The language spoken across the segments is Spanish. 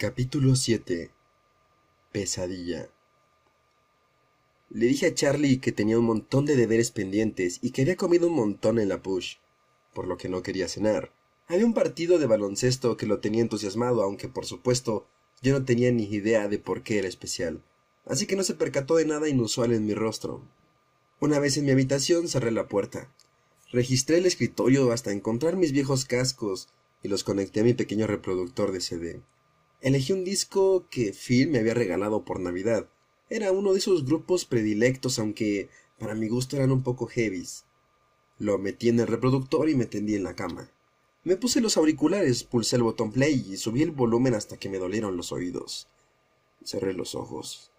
Capítulo 7. Pesadilla. Le dije a Charlie que tenía un montón de deberes pendientes y que había comido un montón en la push, por lo que no quería cenar. Había un partido de baloncesto que lo tenía entusiasmado, aunque por supuesto yo no tenía ni idea de por qué era especial, así que no se percató de nada inusual en mi rostro. Una vez en mi habitación cerré la puerta. Registré el escritorio hasta encontrar mis viejos cascos y los conecté a mi pequeño reproductor de CD. Elegí un disco que Phil me había regalado por Navidad. Era uno de sus grupos predilectos, aunque para mi gusto eran un poco heavies. Lo metí en el reproductor y me tendí en la cama. Me puse los auriculares, pulsé el botón play y subí el volumen hasta que me dolieron los oídos. Cerré los ojos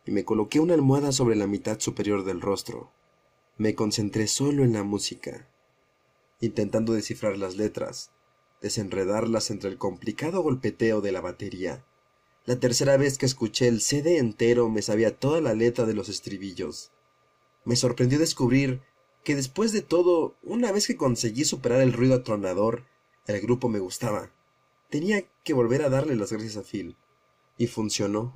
y me coloqué una almohada sobre la mitad superior del rostro. Me concentré solo en la música, intentando descifrar las letras, desenredarlas entre el complicado golpeteo de la batería. La tercera vez que escuché el CD entero me sabía toda la letra de los estribillos. Me sorprendió descubrir que después de todo, una vez que conseguí superar el ruido atronador, el grupo me gustaba. Tenía que volver a darle las gracias a Phil. Y funcionó.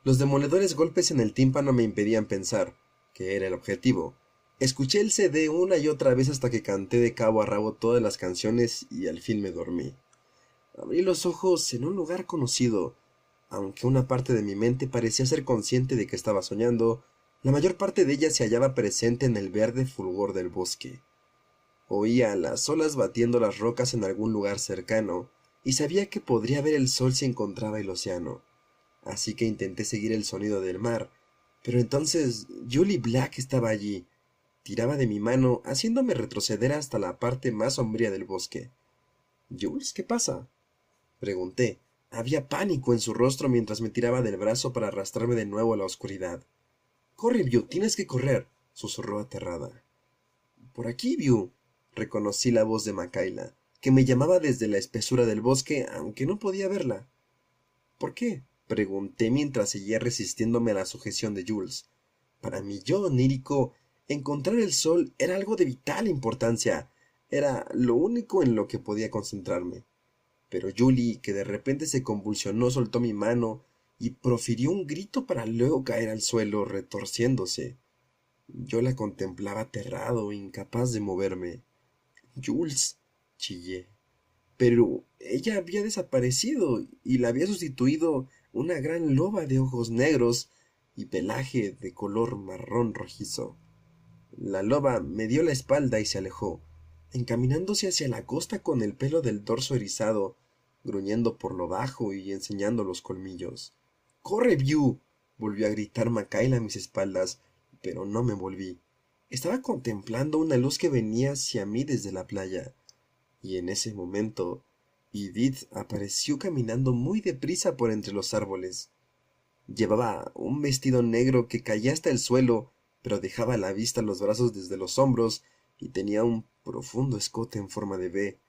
Los demoledores golpes en el tímpano me impedían pensar, que era el objetivo. Escuché el CD una y otra vez hasta que canté de cabo a rabo todas las canciones y al fin me dormí. Abrí los ojos en un lugar conocido. Aunque una parte de mi mente parecía ser consciente de que estaba soñando, la mayor parte de ella se hallaba presente en el verde fulgor del bosque. Oía las olas batiendo las rocas en algún lugar cercano, y sabía que podría ver el sol si encontraba el océano. Así que intenté seguir el sonido del mar, pero entonces Julie Black estaba allí. Tiraba de mi mano, haciéndome retroceder hasta la parte más sombría del bosque. —¿Jules, qué pasa? —pregunté. Había pánico en su rostro mientras me tiraba del brazo para arrastrarme de nuevo a la oscuridad. —Corre, View, tienes que correr —susurró aterrada. —Por aquí, View —reconocí la voz de Makayla, que me llamaba desde la espesura del bosque, aunque no podía verla. —¿Por qué? —pregunté mientras seguía resistiéndome a la sujeción de Jules. Para mi yo onírico, encontrar el sol era algo de vital importancia. Era lo único en lo que podía concentrarme. Pero Julie, que de repente se convulsionó, soltó mi mano y profirió un grito para luego caer al suelo, retorciéndose. Yo la contemplaba aterrado, incapaz de moverme. —Jules —chillé—. Pero ella había desaparecido y la había sustituido una gran loba de ojos negros y pelaje de color marrón rojizo. La loba me dio la espalda y se alejó, encaminándose hacia la costa con el pelo del dorso erizado, gruñendo por lo bajo y enseñando los colmillos. —¡Corre, View! —volvió a gritar Makayla a mis espaldas, pero no me volví. Estaba contemplando una luz que venía hacia mí desde la playa, y en ese momento Edith apareció caminando muy deprisa por entre los árboles. Llevaba un vestido negro que caía hasta el suelo, pero dejaba a la vista los brazos desde los hombros y tenía un profundo escote en forma de V.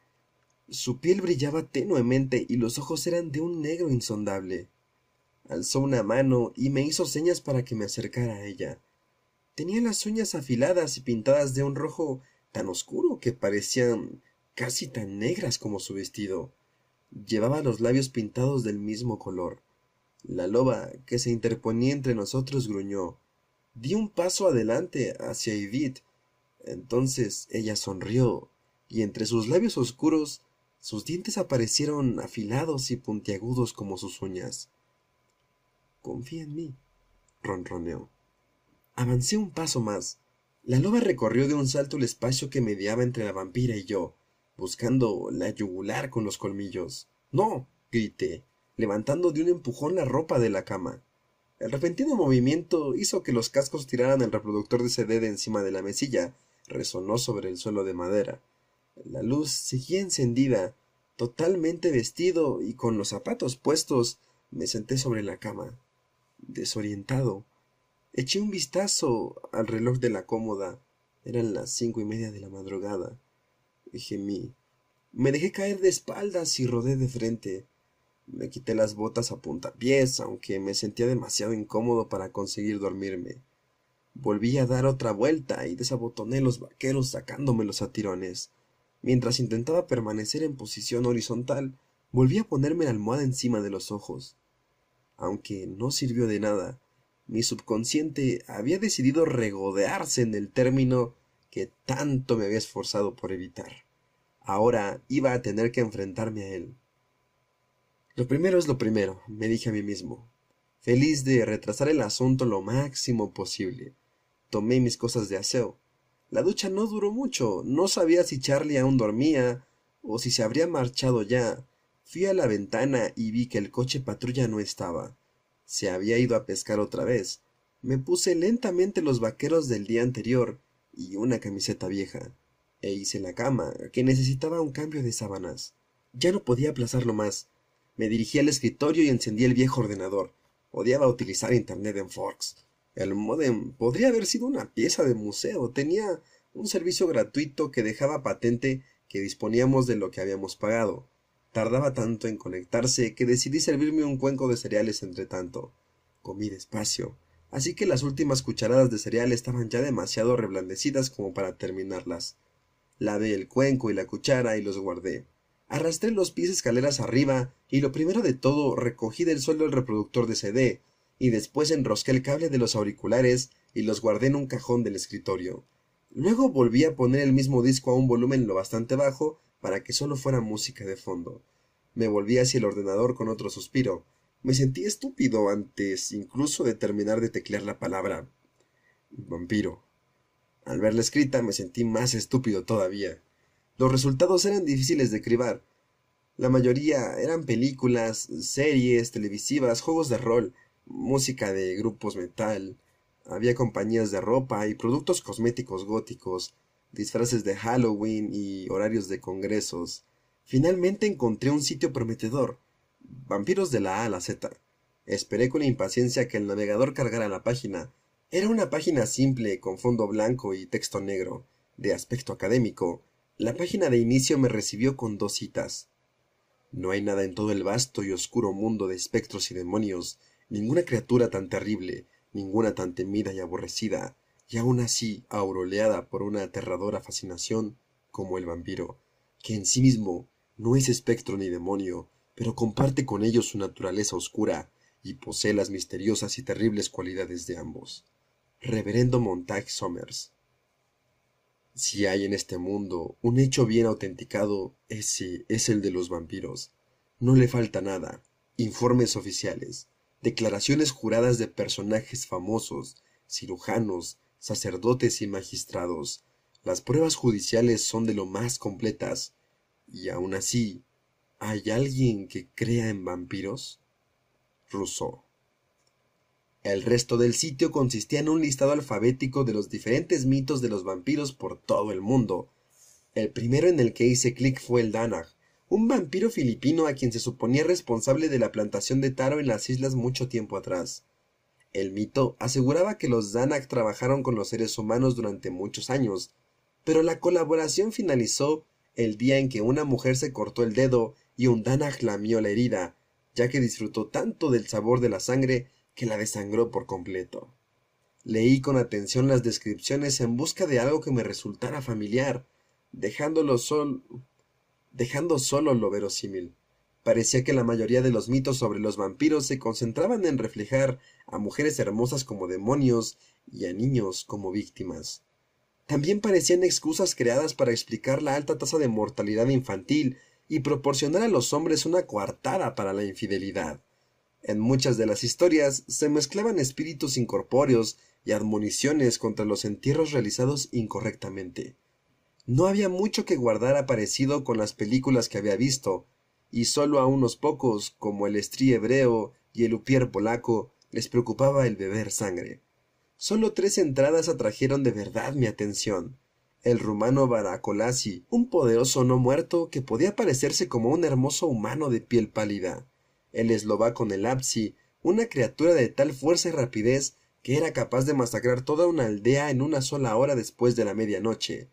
Su piel brillaba tenuemente y los ojos eran de un negro insondable. Alzó una mano y me hizo señas para que me acercara a ella. Tenía las uñas afiladas y pintadas de un rojo tan oscuro que parecían casi tan negras como su vestido. Llevaba los labios pintados del mismo color. La loba, que se interponía entre nosotros, gruñó. Di un paso adelante hacia Edith. Entonces ella sonrió, y entre sus labios oscuros sus dientes aparecieron afilados y puntiagudos como sus uñas. —Confía en mí —ronroneó. Avancé un paso más. La loba recorrió de un salto el espacio que mediaba entre la vampira y yo, buscando la yugular con los colmillos. —¡No! —grité, levantando de un empujón la ropa de la cama. El repentino movimiento hizo que los cascos tiraran el reproductor de CD de encima de la mesilla. Resonó sobre el suelo de madera. La luz seguía encendida. Totalmente vestido y con los zapatos puestos, me senté sobre la cama, desorientado. Eché un vistazo al reloj de la cómoda. Eran las 5:30 de la madrugada. Gemí. Me dejé caer de espaldas y rodé de frente. Me quité las botas a puntapiés, aunque me sentía demasiado incómodo para conseguir dormirme. Volví a dar otra vuelta y desabotoné los vaqueros sacándomelos a tirones. Mientras intentaba permanecer en posición horizontal, Volví a ponerme la almohada encima de los ojos. Aunque no sirvió de nada, mi subconsciente había decidido regodearse en el término que tanto me había esforzado por evitar. Ahora iba a tener que enfrentarme a él. Lo primero es lo primero, me dije a mí mismo, feliz de retrasar el asunto lo máximo posible. Tomé mis cosas de aseo. La ducha no duró mucho, no sabía si Charlie aún dormía o si se habría marchado ya. Fui a la ventana y vi que el coche patrulla no estaba. Se había ido a pescar otra vez. Me puse lentamente los vaqueros del día anterior y una camiseta vieja, e hice la cama, que necesitaba un cambio de sábanas. Ya no podía aplazarlo más. Me dirigí al escritorio y encendí el viejo ordenador. Odiaba utilizar internet en Forks. El módem podría haber sido una pieza de museo. Tenía un servicio gratuito que dejaba patente que disponíamos de lo que habíamos pagado. Tardaba tanto en conectarse que decidí servirme un cuenco de cereales entre tanto. Comí despacio, así que las últimas cucharadas de cereal estaban ya demasiado reblandecidas como para terminarlas. Lavé el cuenco y la cuchara y los guardé. Arrastré los pies escaleras arriba y lo primero de todo recogí del suelo el reproductor de CD y después enrosqué el cable de los auriculares y los guardé en un cajón del escritorio. Luego volví a poner el mismo disco a un volumen lo bastante bajo para que solo fuera música de fondo. Me volví hacia el ordenador con otro suspiro. Me sentí estúpido antes incluso de terminar de teclear la palabra vampiro. Al verla escrita me sentí más estúpido todavía. Los resultados eran difíciles de cribar. La mayoría eran películas, series televisivas, juegos de rol, música de grupos metal. Había compañías de ropa y productos cosméticos góticos, disfraces de Halloween y horarios de congresos. Finalmente encontré un sitio prometedor. Vampiros de la A a la Z. Esperé con impaciencia que el navegador cargara la página. Era una página simple, con fondo blanco y texto negro, de aspecto académico. La página de inicio me recibió con 2 citas. No hay nada en todo el vasto y oscuro mundo de espectros y demonios, ninguna criatura tan terrible, ninguna tan temida y aborrecida, y aún así aureolada por una aterradora fascinación, como el vampiro, que en sí mismo no es espectro ni demonio, pero comparte con ellos su naturaleza oscura y posee las misteriosas y terribles cualidades de ambos. Reverendo Montague Somers. Si hay en este mundo un hecho bien autenticado, ese es el de los vampiros. No le falta nada. Informes oficiales, declaraciones juradas de personajes famosos, cirujanos, sacerdotes y magistrados. Las pruebas judiciales son de lo más completas. Y aún así, ¿hay alguien que crea en vampiros? Rousseau. El resto del sitio consistía en un listado alfabético de los diferentes mitos de los vampiros por todo el mundo. El primero en el que hice clic fue el Danag, un vampiro filipino a quien se suponía responsable de la plantación de taro en las islas mucho tiempo atrás. El mito aseguraba que los Danag trabajaron con los seres humanos durante muchos años, pero la colaboración finalizó el día en que una mujer se cortó el dedo y un Danag lamió la herida, ya que disfrutó tanto del sabor de la sangre que la desangró por completo. Leí con atención las descripciones en busca de algo que me resultara familiar, dejando solo lo verosímil. Parecía que la mayoría de los mitos sobre los vampiros se concentraban en reflejar a mujeres hermosas como demonios y a niños como víctimas. También parecían excusas creadas para explicar la alta tasa de mortalidad infantil y proporcionar a los hombres una coartada para la infidelidad. En muchas de las historias se mezclaban espíritus incorpóreos y admoniciones contra los entierros realizados incorrectamente. No había mucho que guardar parecido con las películas que había visto, y solo a unos pocos, como el estrí hebreo y el upier polaco, les preocupaba el beber sangre. Solo 3 entradas atrajeron de verdad mi atención. El rumano Baracolasi, un poderoso no muerto que podía parecerse como un hermoso humano de piel pálida. El eslovaco Nelapsi, una criatura de tal fuerza y rapidez que era capaz de masacrar toda una aldea en una sola hora después de la medianoche.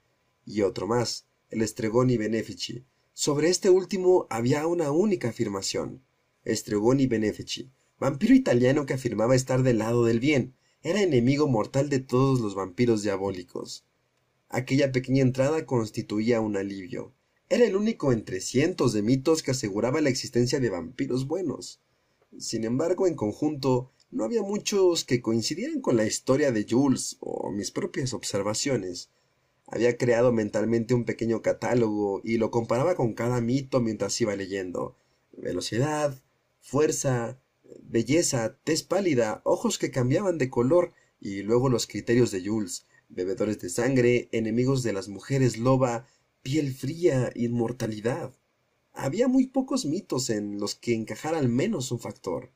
Y otro más, el Stregoni Benefici. Sobre este último había una única afirmación. Stregoni Benefici, vampiro italiano que afirmaba estar del lado del bien, era enemigo mortal de todos los vampiros diabólicos. Aquella pequeña entrada constituía un alivio. Era el único entre cientos de mitos que aseguraba la existencia de vampiros buenos. Sin embargo, en conjunto, no había muchos que coincidieran con la historia de Jules o mis propias observaciones. Había creado mentalmente un pequeño catálogo y lo comparaba con cada mito mientras iba leyendo. Velocidad, fuerza, belleza, tez pálida, ojos que cambiaban de color y luego los criterios de Jules, bebedores de sangre, enemigos de las mujeres loba, piel fría, inmortalidad. Había muy pocos mitos en los que encajara al menos un factor.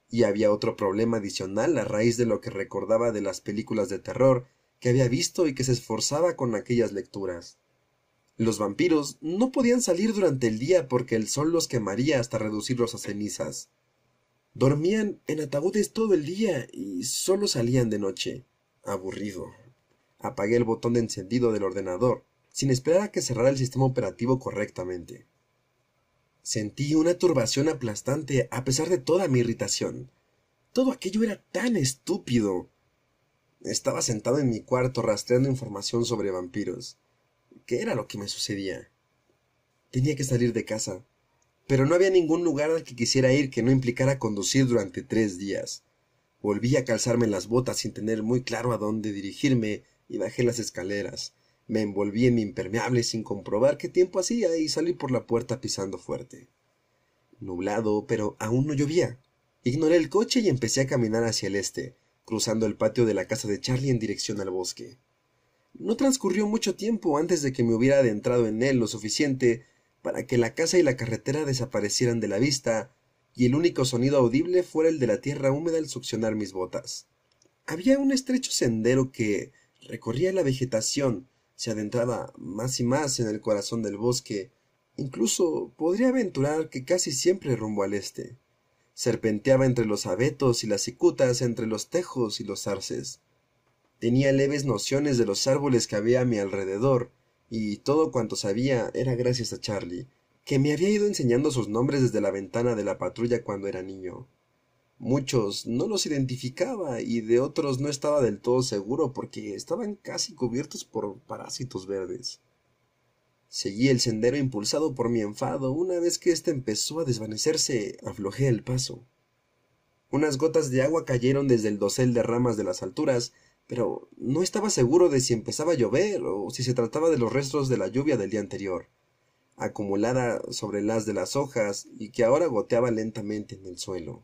Y había otro problema adicional a raíz de lo que recordaba de las películas de terror que había visto y que se esforzaba con aquellas lecturas. Los vampiros no podían salir durante el día porque el sol los quemaría hasta reducirlos a cenizas. Dormían en ataúdes todo el día y solo salían de noche. Aburrido. Apagué el botón de encendido del ordenador, sin esperar a que cerrara el sistema operativo correctamente. Sentí una turbación aplastante a pesar de toda mi irritación. Todo aquello era tan estúpido. Estaba sentado en mi cuarto rastreando información sobre vampiros. ¿Qué era lo que me sucedía? Tenía que salir de casa, pero no había ningún lugar al que quisiera ir que no implicara conducir durante 3 días. Volví a calzarme las botas sin tener muy claro a dónde dirigirme y bajé las escaleras. Me envolví en mi impermeable sin comprobar qué tiempo hacía y salí por la puerta pisando fuerte. Nublado, pero aún no llovía. Ignoré el coche y empecé a caminar hacia el este, cruzando el patio de la casa de Charlie en dirección al bosque. No transcurrió mucho tiempo antes de que me hubiera adentrado en él lo suficiente para que la casa y la carretera desaparecieran de la vista y el único sonido audible fuera el de la tierra húmeda al succionar mis botas. Había un estrecho sendero que recorría la vegetación, se adentraba más y más en el corazón del bosque, incluso podría aventurar que casi siempre rumbo al este. Serpenteaba entre los abetos y las cicutas, entre los tejos y los arces. Tenía leves nociones de los árboles que había a mi alrededor, y todo cuanto sabía era gracias a Charlie, que me había ido enseñando sus nombres desde la ventana de la patrulla cuando era niño. Muchos no los identificaba y de otros no estaba del todo seguro porque estaban casi cubiertos por parásitos verdes. Seguí el sendero impulsado por mi enfado. Una vez que éste empezó a desvanecerse, aflojé el paso. Unas gotas de agua cayeron desde el dosel de ramas de las alturas, pero no estaba seguro de si empezaba a llover o si se trataba de los restos de la lluvia del día anterior, acumulada sobre el haz de las hojas y que ahora goteaba lentamente en el suelo.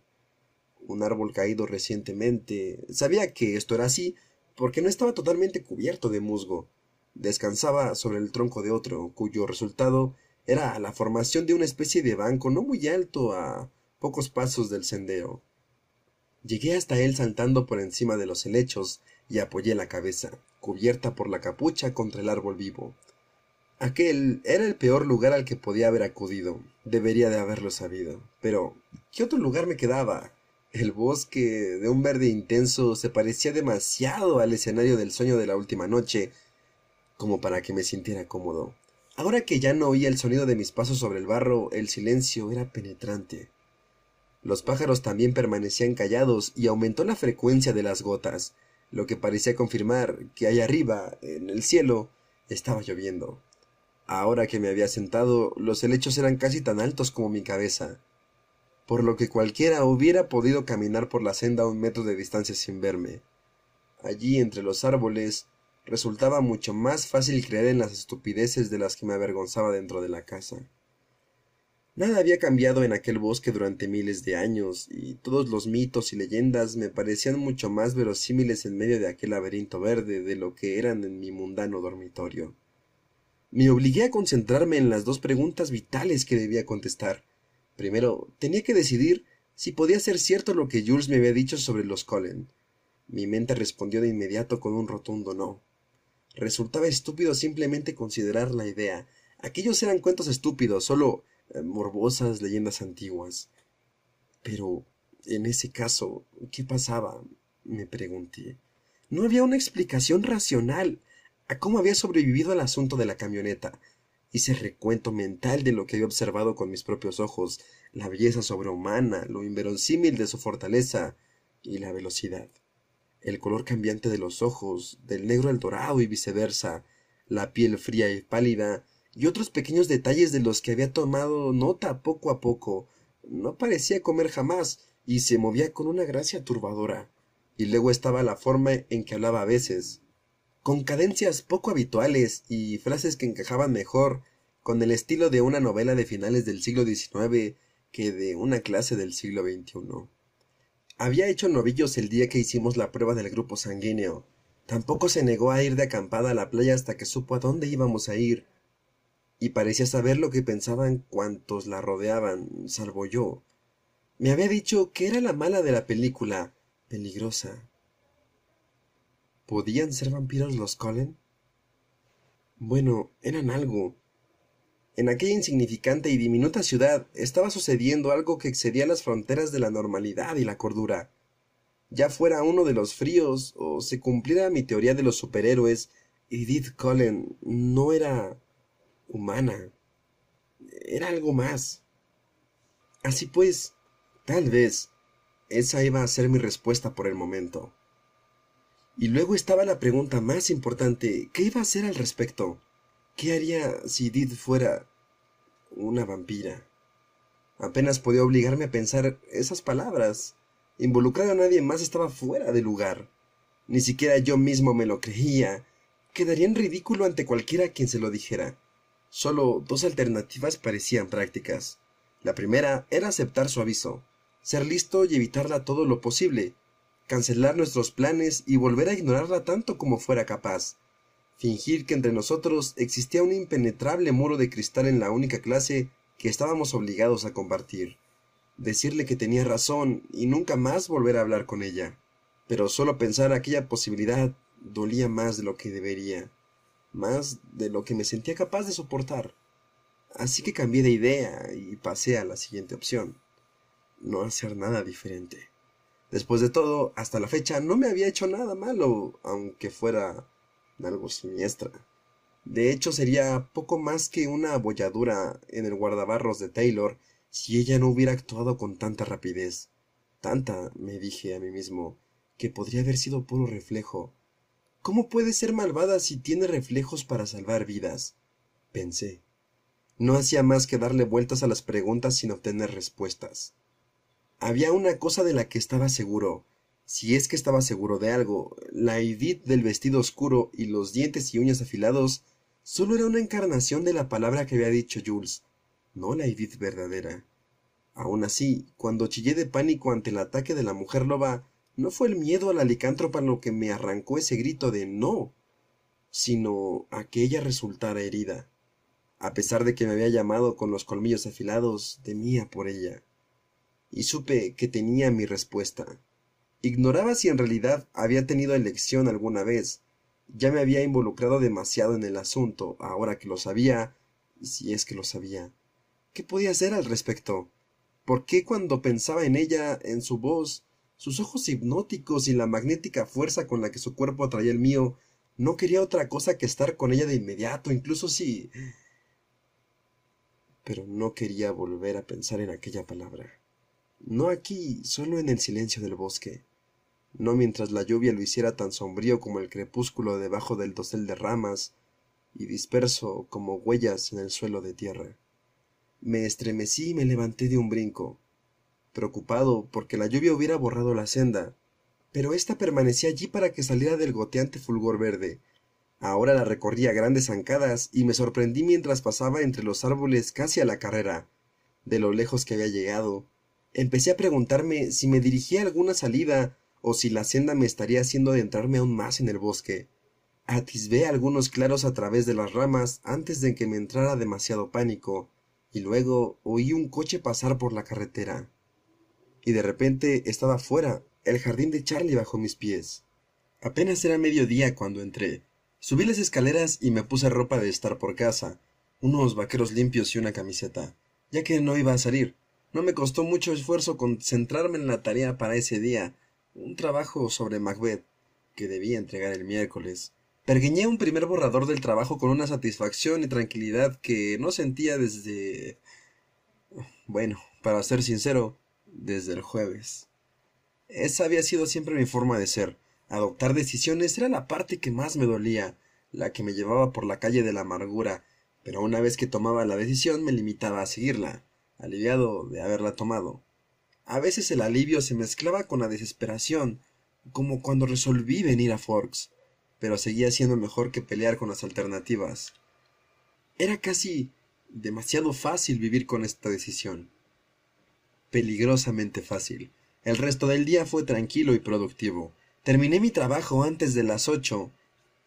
Un árbol caído recientemente. Sabía que esto era así porque no estaba totalmente cubierto de musgo. Descansaba sobre el tronco de otro, cuyo resultado era la formación de una especie de banco no muy alto a pocos pasos del sendero. Llegué hasta él saltando por encima de los helechos y apoyé la cabeza, cubierta por la capucha, contra el árbol vivo. Aquel era el peor lugar al que podía haber acudido. Debería de haberlo sabido. Pero, ¿qué otro lugar me quedaba? El bosque, de un verde intenso, se parecía demasiado al escenario del sueño de la última noche, como para que me sintiera cómodo. Ahora que ya no oía el sonido de mis pasos sobre el barro, el silencio era penetrante. Los pájaros también permanecían callados y aumentó la frecuencia de las gotas, lo que parecía confirmar que allá arriba, en el cielo, estaba lloviendo. Ahora que me había sentado, los helechos eran casi tan altos como mi cabeza, por lo que cualquiera hubiera podido caminar por la senda a 1 metro de distancia sin verme. Allí, entre los árboles, resultaba mucho más fácil creer en las estupideces de las que me avergonzaba dentro de la casa. Nada había cambiado en aquel bosque durante miles de años, y todos los mitos y leyendas me parecían mucho más verosímiles en medio de aquel laberinto verde de lo que eran en mi mundano dormitorio. Me obligué a concentrarme en las 2 preguntas vitales que debía contestar. Primero, tenía que decidir si podía ser cierto lo que Jules me había dicho sobre los Cullen. Mi mente respondió de inmediato con un rotundo no. Resultaba estúpido simplemente considerar la idea. Aquellos eran cuentos estúpidos, solo morbosas leyendas antiguas. Pero, en ese caso, ¿qué pasaba? Me pregunté. No había una explicación racional a cómo había sobrevivido al asunto de la camioneta. Hice recuento mental de lo que había observado con mis propios ojos, la belleza sobrehumana, lo inverosímil de su fortaleza y la velocidad. El color cambiante de los ojos, del negro al dorado y viceversa, la piel fría y pálida, y otros pequeños detalles de los que había tomado nota poco a poco. No parecía comer jamás, y se movía con una gracia turbadora. Y luego estaba la forma en que hablaba a veces, con cadencias poco habituales y frases que encajaban mejor con el estilo de una novela de finales del siglo XIX que de una clase del siglo XXI. Había hecho novillos el día que hicimos la prueba del grupo sanguíneo. Tampoco se negó a ir de acampada a la playa hasta que supo a dónde íbamos a ir, y parecía saber lo que pensaban cuantos la rodeaban, salvo yo. Me había dicho que era la mala de la película, peligrosa. ¿Podían ser vampiros los Cullen? Bueno, eran algo. En aquella insignificante y diminuta ciudad estaba sucediendo algo que excedía las fronteras de la normalidad y la cordura. Ya fuera uno de los fríos o se cumpliera mi teoría de los superhéroes, Edith Cullen no era humana, era algo más. Así pues, tal vez esa iba a ser mi respuesta por el momento. Y luego estaba la pregunta más importante, ¿qué iba a hacer al respecto? ¿Qué haría si Edith fuera una vampira? Apenas podía obligarme a pensar esas palabras. Involucrar a nadie más estaba fuera de lugar. Ni siquiera yo mismo me lo creía. Quedaría en ridículo ante cualquiera a quien se lo dijera. Solo dos alternativas parecían prácticas. La primera era aceptar su aviso, ser listo y evitarla todo lo posible, cancelar nuestros planes y volver a ignorarla tanto como fuera capaz. Fingir que entre nosotros existía un impenetrable muro de cristal en la única clase que estábamos obligados a compartir. Decirle que tenía razón y nunca más volver a hablar con ella. Pero solo pensar aquella posibilidad dolía más de lo que debería, más de lo que me sentía capaz de soportar. Así que cambié de idea y pasé a la siguiente opción: no hacer nada diferente. Después de todo, hasta la fecha no me había hecho nada malo, aunque fuera algo siniestra. De hecho, sería poco más que una abolladura en el guardabarros de Taylor si ella no hubiera actuado con tanta rapidez. Tanta, me dije a mí mismo, que podría haber sido puro reflejo. ¿Cómo puede ser malvada si tiene reflejos para salvar vidas? Pensé. No hacía más que darle vueltas a las preguntas sin obtener respuestas. Había una cosa de la que estaba seguro, si es que estaba seguro de algo: la Edith del vestido oscuro y los dientes y uñas afilados solo era una encarnación de la palabra que había dicho Jules, no la Edith verdadera. Aún así, cuando chillé de pánico ante el ataque de la mujer loba, no fue el miedo a la licántropa lo que me arrancó ese grito de no, sino a que ella resultara herida. A pesar de que me había llamado con los colmillos afilados, temía por ella. Y supe que tenía mi respuesta. Ignoraba si en realidad había tenido elección alguna vez. Ya me había involucrado demasiado en el asunto, ahora que lo sabía, si es que lo sabía. ¿Qué podía hacer al respecto? ¿Por qué cuando pensaba en ella, en su voz, sus ojos hipnóticos y la magnética fuerza con la que su cuerpo atraía el mío, no quería otra cosa que estar con ella de inmediato, incluso si... Pero no quería volver a pensar en aquella palabra. No aquí, solo en el silencio del bosque. No mientras la lluvia lo hiciera tan sombrío como el crepúsculo debajo del dosel de ramas y disperso como huellas en el suelo de tierra. Me estremecí y me levanté de un brinco, preocupado porque la lluvia hubiera borrado la senda, pero ésta permanecía allí para que saliera del goteante fulgor verde. Ahora la recorría a grandes zancadas y me sorprendí mientras pasaba entre los árboles casi a la carrera. De lo lejos que había llegado, empecé a preguntarme si me dirigía a alguna salida o si la senda me estaría haciendo adentrarme aún más en el bosque. Atisbé algunos claros a través de las ramas antes de que me entrara demasiado pánico, y luego oí un coche pasar por la carretera. Y de repente estaba fuera, el jardín de Charlie bajo mis pies. Apenas era mediodía cuando entré. Subí las escaleras y me puse ropa de estar por casa, unos vaqueros limpios y una camiseta, ya que no iba a salir. No me costó mucho esfuerzo concentrarme en la tarea para ese día, un trabajo sobre Macbeth, que debía entregar el miércoles. Pergeñé un primer borrador del trabajo con una satisfacción y tranquilidad que no sentía desde... bueno, para ser sincero, desde el jueves. Esa había sido siempre mi forma de ser. Adoptar decisiones era la parte que más me dolía, la que me llevaba por la calle de la amargura, Pero una vez que tomaba la decisión me limitaba a seguirla, aliviado de haberla tomado. A veces el alivio se mezclaba con la desesperación, como cuando resolví venir a Forks, pero seguía siendo mejor que pelear con las alternativas. Era casi demasiado fácil vivir con esta decisión. Peligrosamente fácil. El resto del día fue tranquilo y productivo. Terminé mi trabajo antes de las 8.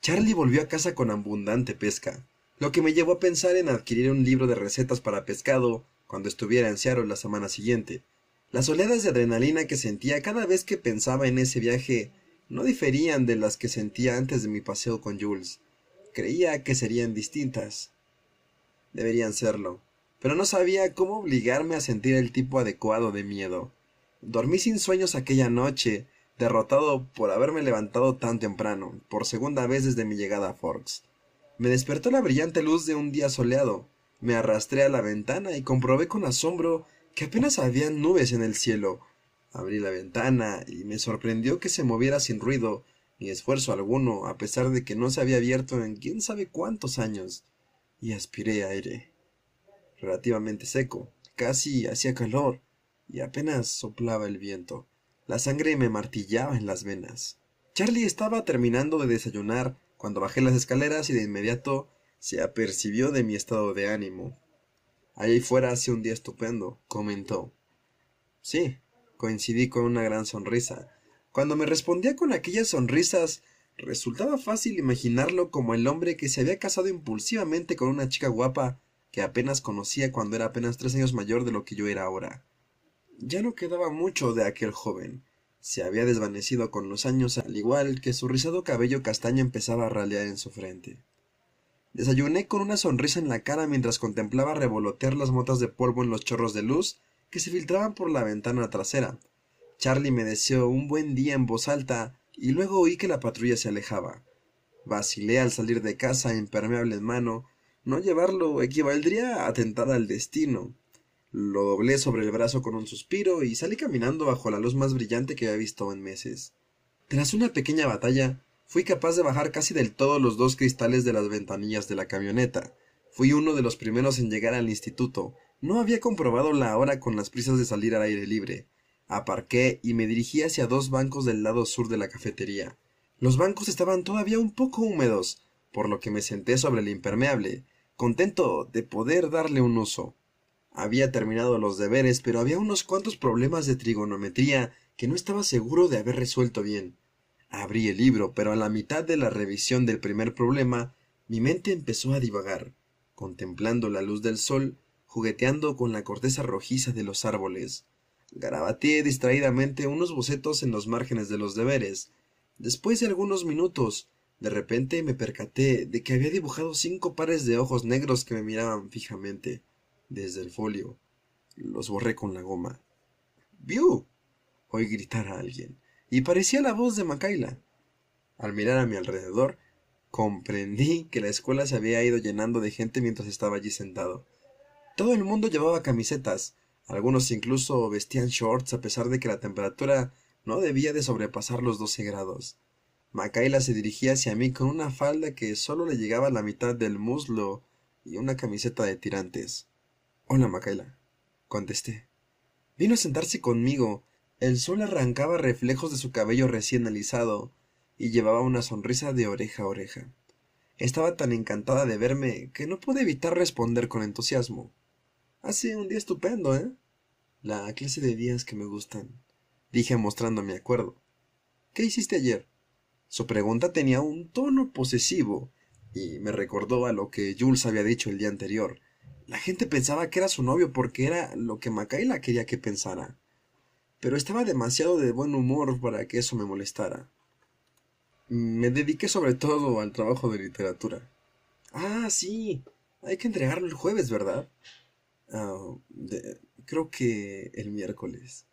Charlie volvió a casa con abundante pesca, lo que me llevó a pensar en adquirir un libro de recetas para pescado cuando estuviera en Seattle la semana siguiente. Las oleadas de adrenalina que sentía cada vez que pensaba en ese viaje no diferían de las que sentía antes de mi paseo con Jules. Creía que serían distintas. Deberían serlo, pero no sabía cómo obligarme a sentir el tipo adecuado de miedo. Dormí sin sueños aquella noche, derrotado por haberme levantado tan temprano, por segunda vez desde mi llegada a Forks. Me despertó la brillante luz de un día soleado. Me arrastré a la ventana y comprobé con asombro que apenas había nubes en el cielo. Abrí la ventana y me sorprendió que se moviera sin ruido ni esfuerzo alguno, a pesar de que no se había abierto en quién sabe cuántos años, y aspiré aire. Relativamente seco, casi hacía calor, y apenas soplaba el viento. La sangre me martillaba en las venas. Charlie estaba terminando de desayunar cuando bajé las escaleras y de inmediato se apercibió de mi estado de ánimo. Allá fuera hace un día estupendo, comentó. Sí, coincidí con una gran sonrisa. Cuando me respondía con aquellas sonrisas, resultaba fácil imaginarlo como el hombre que se había casado impulsivamente con una chica guapa que apenas conocía cuando era apenas 3 años mayor de lo que yo era ahora. Ya no quedaba mucho de aquel joven. Se había desvanecido con los años, al igual que su rizado cabello castaño empezaba a ralear en su frente. Desayuné con una sonrisa en la cara mientras contemplaba revolotear las motas de polvo en los chorros de luz que se filtraban por la ventana trasera. Charlie me deseó un buen día en voz alta y luego oí que la patrulla se alejaba. Vacilé al salir de casa, impermeable en mano. No llevarlo equivaldría a atentar al destino. Lo doblé sobre el brazo con un suspiro y salí caminando bajo la luz más brillante que había visto en meses. Tras una pequeña batalla, fui capaz de bajar casi del todo los 2 cristales de las ventanillas de la camioneta. Fui uno de los primeros en llegar al instituto. No había comprobado la hora con las prisas de salir al aire libre. Aparqué y me dirigí hacia 2 bancos del lado sur de la cafetería. Los bancos estaban todavía un poco húmedos, por lo que me senté sobre el impermeable, contento de poder darle un uso. Había terminado los deberes, pero había unos cuantos problemas de trigonometría que no estaba seguro de haber resuelto bien. Abrí el libro, pero a la mitad de la revisión del primer problema, mi mente empezó a divagar, contemplando la luz del sol, jugueteando con la corteza rojiza de los árboles. Garabateé distraídamente unos bocetos en los márgenes de los deberes. Después de algunos minutos, de repente me percaté de que había dibujado 5 pares de ojos negros que me miraban fijamente desde el folio. Los borré con la goma. ¡Biu! Oí gritar a alguien, y parecía la voz de Makayla. Al mirar a mi alrededor, comprendí que la escuela se había ido llenando de gente mientras estaba allí sentado. Todo el mundo llevaba camisetas, algunos incluso vestían shorts a pesar de que la temperatura no debía de sobrepasar los 12 grados. Makayla se dirigía hacia mí con una falda que solo le llegaba a la mitad del muslo y una camiseta de tirantes. Hola, Makayla, contesté. Vino a sentarse conmigo. El sol arrancaba reflejos de su cabello recién alisado y llevaba una sonrisa de oreja a oreja. Estaba tan encantada de verme que no pude evitar responder con entusiasmo. Hace un día estupendo, ¿eh? La clase de días que me gustan, dije mostrando mi acuerdo. ¿Qué hiciste ayer? Su pregunta tenía un tono posesivo y me recordó a lo que Jules había dicho el día anterior. La gente pensaba que era su novio porque era lo que Makayla quería que pensara, pero estaba demasiado de buen humor para que eso me molestara. Me dediqué sobre todo al trabajo de literatura. Ah, sí, hay que entregarlo el jueves, ¿verdad? Creo que el miércoles.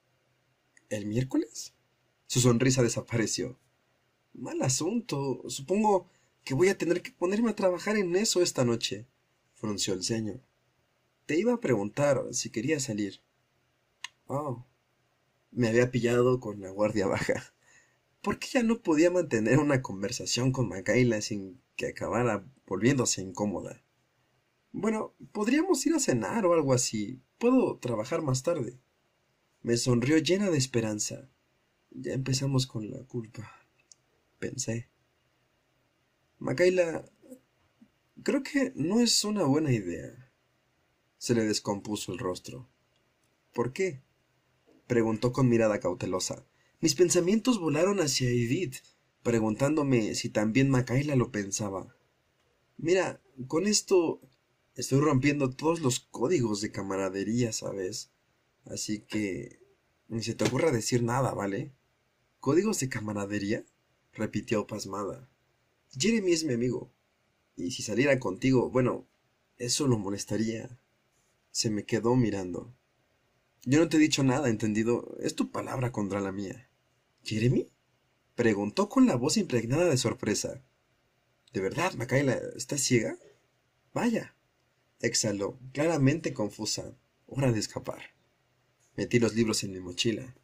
¿El miércoles? Su sonrisa desapareció. Mal asunto. Supongo que voy a tener que ponerme a trabajar en eso esta noche. Frunció el ceño. Te iba a preguntar si quería salir. Oh, me había pillado con la guardia baja. ¿Por qué ya no podía mantener una conversación con Makayla sin que acabara volviéndose incómoda? Bueno, podríamos ir a cenar o algo así. Puedo trabajar más tarde. Me sonrió llena de esperanza. Ya empezamos con la culpa, pensé. Makaila, creo que no es una buena idea. Se le descompuso el rostro. ¿Por qué? Preguntó con mirada cautelosa. Mis pensamientos volaron hacia Edith, preguntándome si también Makaila lo pensaba. Mira, con esto estoy rompiendo todos los códigos de camaradería, ¿sabes? Así que ni se te ocurra decir nada, ¿vale? ¿Códigos de camaradería? Repitió pasmada. Jeremy es mi amigo, y si saliera contigo, bueno, eso lo molestaría. Se me quedó mirando. Yo no te he dicho nada, ¿entendido? Es tu palabra contra la mía. ¿Jeremy? Preguntó con la voz impregnada de sorpresa. ¿De verdad, Makaila, estás ciega? Vaya. Exhaló, claramente confusa. Hora de escapar. Metí los libros en mi mochila.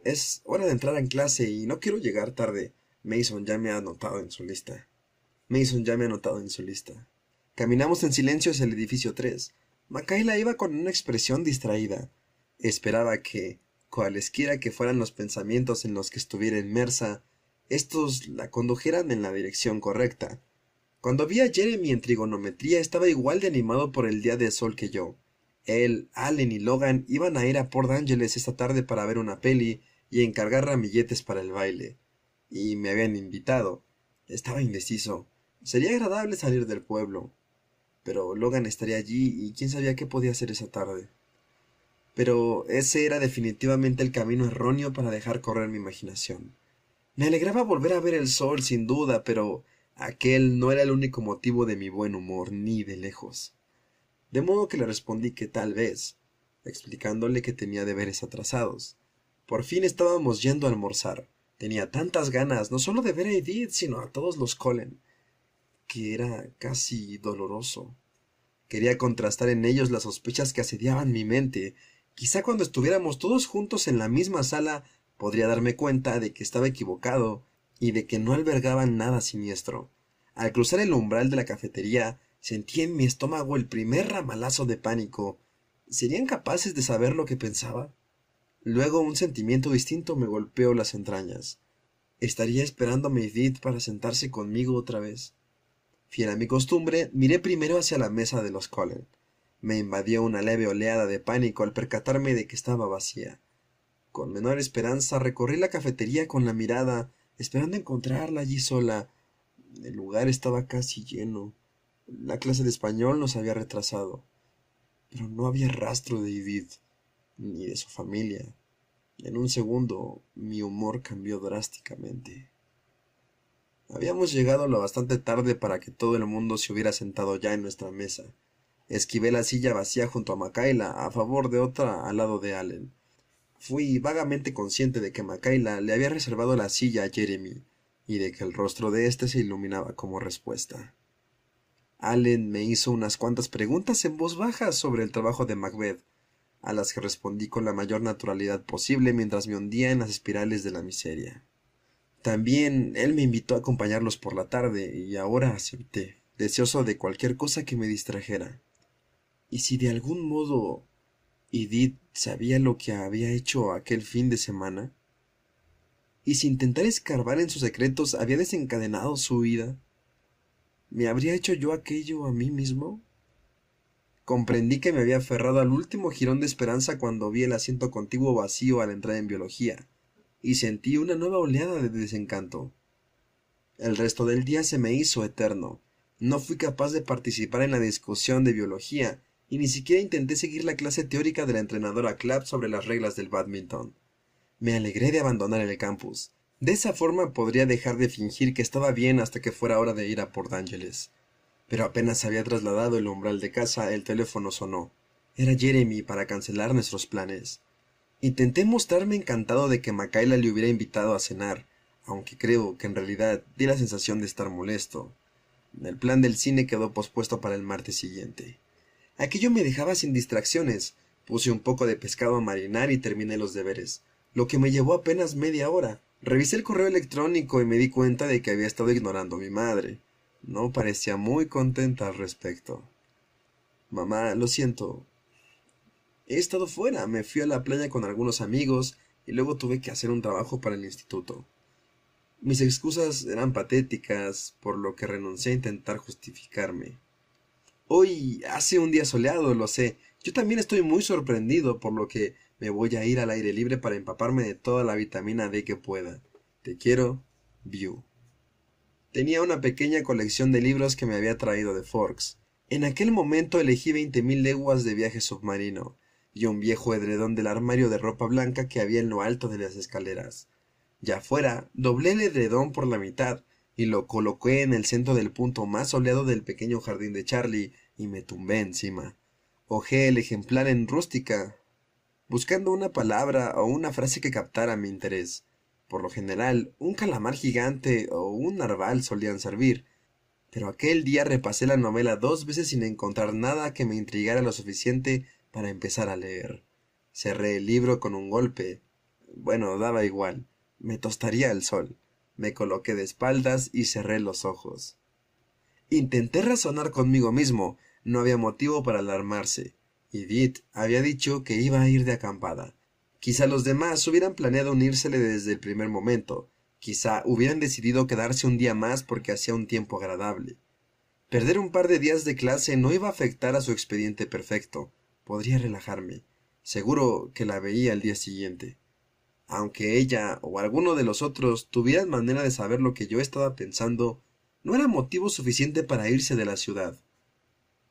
Es hora de entrar en clase y no quiero llegar tarde. Mason ya me ha anotado en su lista. Caminamos en silencio hacia el edificio 3. Makaila iba con una expresión distraída. Esperaba que, cualesquiera que fueran los pensamientos en los que estuviera inmersa, estos la condujeran en la dirección correcta. Cuando vi a Jeremy en trigonometría estaba igual de animado por el día de sol que yo. Él, Allen y Logan iban a ir a Port Angeles esta tarde para ver una peli y encargar ramilletes para el baile. Y me habían invitado. Estaba indeciso. Sería agradable salir del pueblo. Pero Logan estaría allí y quién sabía qué podía hacer esa tarde. Pero ese era definitivamente el camino erróneo para dejar correr mi imaginación. Me alegraba volver a ver el sol, sin duda, pero aquel no era el único motivo de mi buen humor, ni de lejos. De modo que le respondí que tal vez, explicándole que tenía deberes atrasados. Por fin estábamos yendo a almorzar. Tenía tantas ganas, no solo de ver a Edith, sino a todos los Cullen, que era casi doloroso. Quería contrastar en ellos las sospechas que asediaban mi mente. Quizá cuando estuviéramos todos juntos en la misma sala podría darme cuenta de que estaba equivocado y de que no albergaban nada siniestro. Al cruzar el umbral de la cafetería, sentí en mi estómago el primer ramalazo de pánico. ¿Serían capaces de saber lo que pensaba? Luego un sentimiento distinto me golpeó las entrañas. ¿Estaría esperándome Edith para sentarse conmigo otra vez? Fiel a mi costumbre, miré primero hacia la mesa de los Cullen. Me invadió una leve oleada de pánico al percatarme de que estaba vacía. Con menor esperanza recorrí la cafetería con la mirada, esperando encontrarla allí sola. El lugar estaba casi lleno. La clase de español nos había retrasado. Pero no había rastro de Edith, ni de su familia. En un segundo, mi humor cambió drásticamente. Habíamos llegado lo bastante tarde para que todo el mundo se hubiera sentado ya en nuestra mesa. Esquivé la silla vacía junto a Makaila, a favor de otra al lado de Allen. Fui vagamente consciente de que Makaila le había reservado la silla a Jeremy, y de que el rostro de éste se iluminaba como respuesta. Allen me hizo unas cuantas preguntas en voz baja sobre el trabajo de Macbeth, a las que respondí con la mayor naturalidad posible mientras me hundía en las espirales de la miseria. También él me invitó a acompañarlos por la tarde, y ahora acepté, deseoso de cualquier cosa que me distrajera. ¿Y si de algún modo Edith sabía lo que había hecho aquel fin de semana? ¿Y si intentar escarbar en sus secretos había desencadenado su huida? ¿Me habría hecho yo aquello a mí mismo? Comprendí que me había aferrado al último jirón de esperanza cuando vi el asiento contiguo vacío al entrar en biología, y sentí una nueva oleada de desencanto. El resto del día se me hizo eterno. No fui capaz de participar en la discusión de biología, y ni siquiera intenté seguir la clase teórica de la entrenadora Clapp sobre las reglas del bádminton. Me alegré de abandonar el campus. De esa forma podría dejar de fingir que estaba bien hasta que fuera hora de ir a Port Angeles. Pero apenas había trasladado el umbral de casa, el teléfono sonó. Era Jeremy para cancelar nuestros planes. Intenté mostrarme encantado de que Makaila le hubiera invitado a cenar, aunque creo que en realidad di la sensación de estar molesto. El plan del cine quedó pospuesto para el martes siguiente. Aquello me dejaba sin distracciones. Puse un poco de pescado a marinar y terminé los deberes, lo que me llevó apenas media hora. Revisé el correo electrónico y me di cuenta de que había estado ignorando a mi madre. No parecía muy contenta al respecto. Mamá, lo siento. He estado fuera, me fui a la playa con algunos amigos y luego tuve que hacer un trabajo para el instituto. Mis excusas eran patéticas, por lo que renuncié a intentar justificarme. Hoy hace un día soleado, lo sé. Yo también estoy muy sorprendido, por lo que me voy a ir al aire libre para empaparme de toda la vitamina D que pueda. Te quiero, View. Tenía una pequeña colección de libros que me había traído de Forks. En aquel momento elegí 20.000 leguas de viaje submarino y un viejo edredón del armario de ropa blanca que había en lo alto de las escaleras. Ya afuera, doblé el edredón por la mitad y lo coloqué en el centro del punto más soleado del pequeño jardín de Charlie y me tumbé encima. Hojé el ejemplar en rústica, buscando una palabra o una frase que captara mi interés. Por lo general, un calamar gigante o un narval solían servir, pero aquel día repasé la novela 2 veces sin encontrar nada que me intrigara lo suficiente para empezar a leer. Cerré el libro con un golpe. Bueno, daba igual. Me tostaría el sol. Me coloqué de espaldas y cerré los ojos. Intenté razonar conmigo mismo. No había motivo para alarmarse. Edith había dicho que iba a ir de acampada. Quizá los demás hubieran planeado unírsele desde el primer momento. Quizá hubieran decidido quedarse un día más porque hacía un tiempo agradable. Perder un par de días de clase no iba a afectar a su expediente perfecto. Podría relajarme. Seguro que la veía al día siguiente. Aunque ella o alguno de los otros tuvieran manera de saber lo que yo estaba pensando, no era motivo suficiente para irse de la ciudad.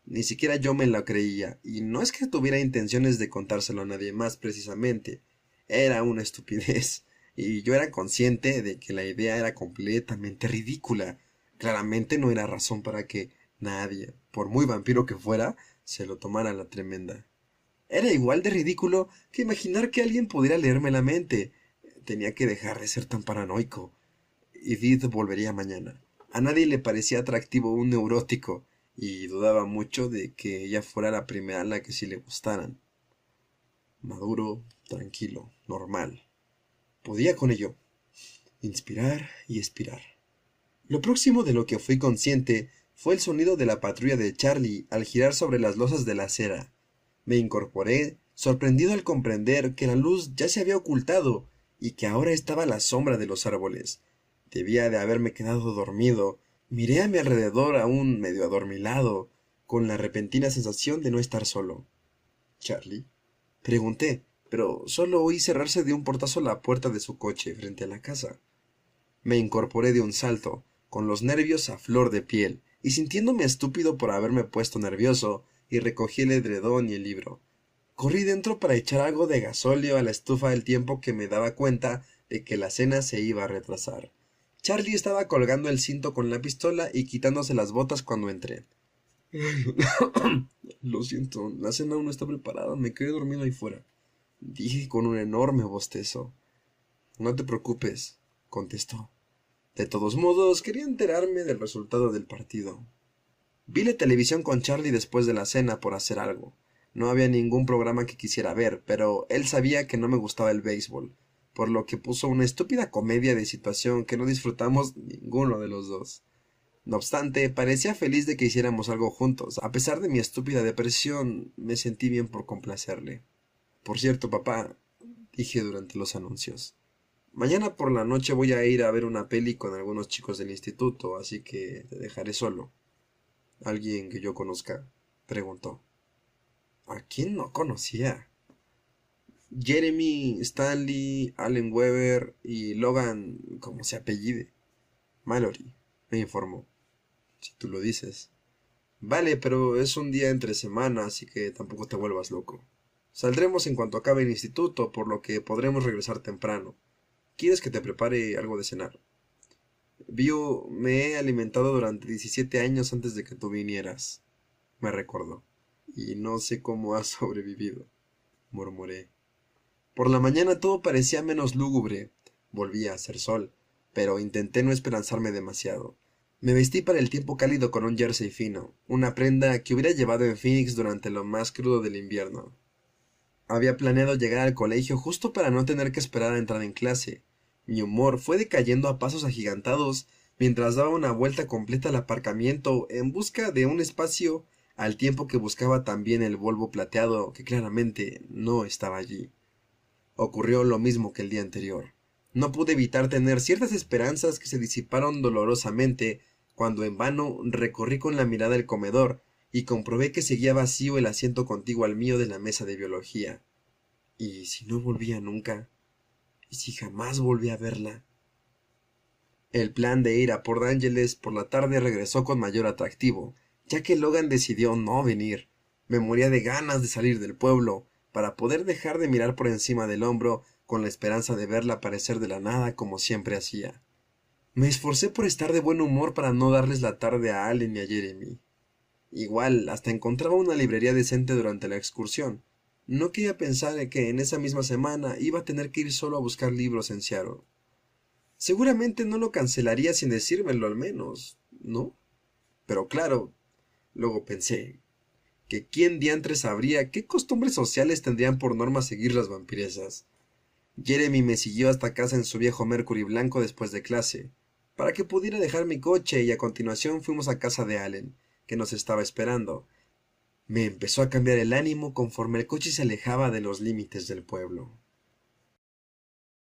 Ni siquiera yo me lo creía, y no es que tuviera intenciones de contárselo a nadie más precisamente. Era una estupidez, y yo era consciente de que la idea era completamente ridícula. Claramente no era razón para que nadie, por muy vampiro que fuera, se lo tomara a la tremenda. Era igual de ridículo que imaginar que alguien pudiera leerme la mente. Tenía que dejar de ser tan paranoico. Edith volvería mañana. A nadie le parecía atractivo un neurótico, y dudaba mucho de que ella fuera la primera a la que sí le gustaran. Maduro, tranquilo, normal. Podía con ello. Inspirar y expirar. Lo próximo de lo que fui consciente fue el sonido de la patrulla de Charlie al girar sobre las losas de la acera. Me incorporé, sorprendido al comprender que la luz ya se había ocultado y que ahora estaba a la sombra de los árboles. Debía de haberme quedado dormido. Miré a mi alrededor aún medio adormilado, con la repentina sensación de no estar solo. ¿Charlie? Pregunté, pero solo oí cerrarse de un portazo la puerta de su coche frente a la casa. Me incorporé de un salto, con los nervios a flor de piel, y sintiéndome estúpido por haberme puesto nervioso, y recogí el edredón y el libro. Corrí dentro para echar algo de gasóleo a la estufa al tiempo que me daba cuenta de que la cena se iba a retrasar. Charlie estaba colgando el cinto con la pistola y quitándose las botas cuando entré. Lo siento, la cena aún no está preparada, me quedé dormido ahí fuera, dije con un enorme bostezo. No te preocupes, contestó. De todos modos, quería enterarme del resultado del partido. Vi la televisión con Charlie después de la cena por hacer algo. No había ningún programa que quisiera ver, pero él sabía que no me gustaba el béisbol, por lo que puso una estúpida comedia de situación que no disfrutamos ninguno de los dos. No obstante, parecía feliz de que hiciéramos algo juntos. A pesar de mi estúpida depresión, me sentí bien por complacerle. Por cierto, papá, dije durante los anuncios, mañana por la noche voy a ir a ver una peli con algunos chicos del instituto, así que te dejaré solo. ¿Alguien que yo conozca? Preguntó. ¿A quién no conocía? Jeremy, Stanley, Allen Weber y Logan, como se apellide. Mallory, me informó. Si tú lo dices. Vale, pero es un día entre semana, así que tampoco te vuelvas loco. Saldremos en cuanto acabe el instituto, por lo que podremos regresar temprano. ¿Quieres que te prepare algo de cenar? Me he alimentado durante 17 años antes de que tú vinieras, me recordó. Y no sé cómo has sobrevivido, murmuré. Por la mañana todo parecía menos lúgubre. Volvía a hacer sol, pero intenté no esperanzarme demasiado. Me vestí para el tiempo cálido con un jersey fino, una prenda que hubiera llevado en Phoenix durante lo más crudo del invierno. Había planeado llegar al colegio justo para no tener que esperar a entrar en clase. Mi humor fue decayendo a pasos agigantados mientras daba una vuelta completa al aparcamiento en busca de un espacio al tiempo que buscaba también el Volvo plateado que claramente no estaba allí. Ocurrió lo mismo que el día anterior. No pude evitar tener ciertas esperanzas que se disiparon dolorosamente cuando en vano recorrí con la mirada el comedor y comprobé que seguía vacío el asiento contiguo al mío de la mesa de biología. ¿Y si no volvía nunca? ¿Y si jamás volví a verla? El plan de ir a Port Ángeles por la tarde regresó con mayor atractivo, ya que Logan decidió no venir. Me moría de ganas de salir del pueblo, para poder dejar de mirar por encima del hombro con la esperanza de verla aparecer de la nada como siempre hacía. Me esforcé por estar de buen humor para no darles la tarde a Allen y a Jeremy. Igual, hasta encontraba una librería decente durante la excursión. No quería pensar que en esa misma semana iba a tener que ir solo a buscar libros en Seattle. Seguramente no lo cancelaría sin decírmelo al menos, ¿no? Pero claro, luego pensé, que quién diantres sabría qué costumbres sociales tendrían por norma seguir las vampiresas. Jeremy me siguió hasta casa en su viejo Mercury blanco después de clase, para que pudiera dejar mi coche y a continuación fuimos a casa de Allen, que nos estaba esperando. Me empezó a cambiar el ánimo conforme el coche se alejaba de los límites del pueblo.